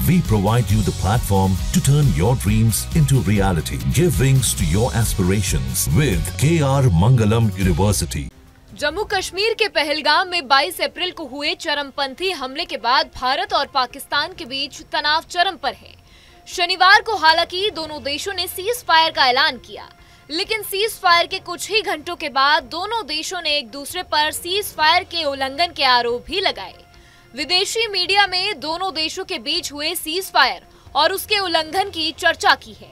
We provide you the platform to turn your dreams into reality. Give wings to your aspirations with KR Mangalam University. Jammu Kashmir के पहलगाम में 22 अप्रैल को हुए चरमपंथी हमले के बाद भारत और पाकिस्तान के बीच तनाव चरम पर है। शनिवार को हालांकि दोनों देशों ने सीज फायर का ऐलान किया, लेकिन सीज फायर के कुछ ही घंटों के बाद दोनों देशों ने एक दूसरे पर सीज फायर के उल्लंघन के आरोप भी लगाए। विदेशी मीडिया में दोनों देशों के बीच हुए सीज फायर और उसके उल्लंघन की चर्चा की है।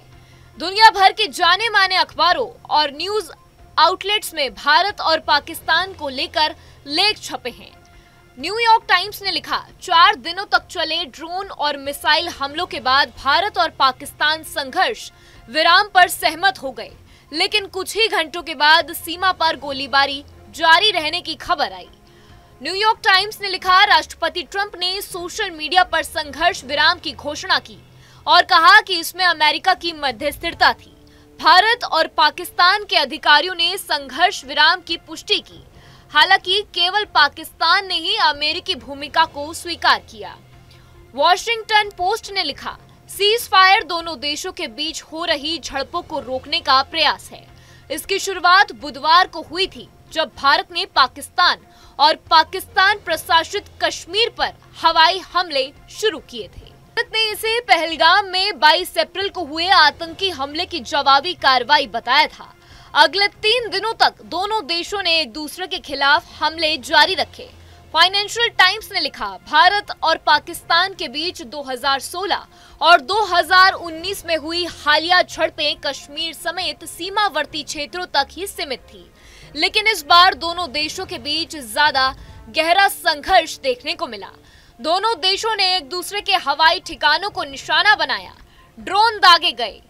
दुनिया भर के जाने माने अखबारों और न्यूज आउटलेट्स में भारत और पाकिस्तान को लेकर लेख छपे हैं। न्यूयॉर्क टाइम्स ने लिखा, 4 दिनों तक चले ड्रोन और मिसाइल हमलों के बाद भारत और पाकिस्तान संघर्ष विराम पर सहमत हो गए, लेकिन कुछ ही घंटों के बाद सीमा पर गोलीबारी जारी रहने की खबर आई। न्यूयॉर्क टाइम्स ने लिखा, राष्ट्रपति ट्रंप ने सोशल मीडिया पर संघर्ष विराम की घोषणा की और कहा कि इसमें अमेरिका की मध्यस्थता थी। भारत और पाकिस्तान के अधिकारियों ने संघर्ष विराम की पुष्टि की, हालांकि केवल पाकिस्तान ने ही अमेरिकी भूमिका को स्वीकार किया। वॉशिंगटन पोस्ट ने लिखा, सीज फायर दोनों देशों के बीच हो रही झड़पों को रोकने का प्रयास है। इसकी शुरुआत बुधवार को हुई थी, जब भारत ने पाकिस्तान और पाकिस्तान प्रशासित कश्मीर पर हवाई हमले शुरू किए थे। भारत ने इसे पहलगाम में 22 अप्रैल को हुए आतंकी हमले की जवाबी कार्रवाई बताया था। अगले 3 दिनों तक दोनों देशों ने एक दूसरे के खिलाफ हमले जारी रखे। फाइनेंशियल टाइम्स ने लिखा, भारत और पाकिस्तान के बीच 2016 और 2019 में हुई हालिया झड़पें कश्मीर समेत सीमावर्ती क्षेत्रों तक ही सीमित थी, लेकिन इस बार दोनों देशों के बीच ज्यादा गहरा संघर्ष देखने को मिला। दोनों देशों ने एक दूसरे के हवाई ठिकानों को निशाना बनाया, ड्रोन दागे गए।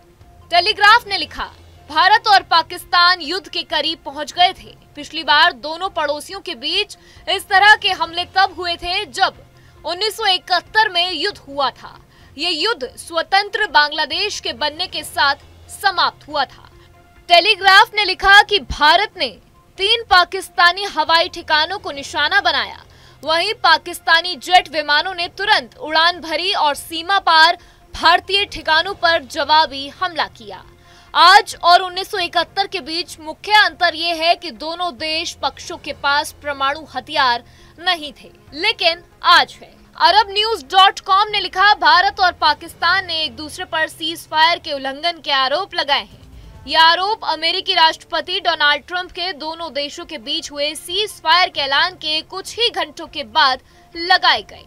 टेलीग्राफ ने लिखा, भारत और पाकिस्तान युद्ध के करीब पहुंच गए थे। पिछली बार दोनों पड़ोसियों के बीच इस तरह के हमले तब हुए थे जब 1971 में युद्ध हुआ था। ये युद्ध स्वतंत्र बांग्लादेश के बनने के साथ समाप्त हुआ था। टेलीग्राफ ने लिखा कि भारत ने 3 पाकिस्तानी हवाई ठिकानों को निशाना बनाया, वहीं पाकिस्तानी जेट विमानों ने तुरंत उड़ान भरी और सीमा पार भारतीय ठिकानों पर जवाबी हमला किया। आज और 1971 के बीच मुख्य अंतर यह है कि दोनों देश पक्षों के पास परमाणु हथियार नहीं थे, लेकिन आज है। arabnews.com ने लिखा, भारत और पाकिस्तान ने एक दूसरे पर सीज फायर के उल्लंघन के आरोप लगाए हैं। ये आरोप अमेरिकी राष्ट्रपति डोनाल्ड ट्रंप के दोनों देशों के बीच हुए सीज फायर के ऐलान के कुछ ही घंटों के बाद लगाए गए।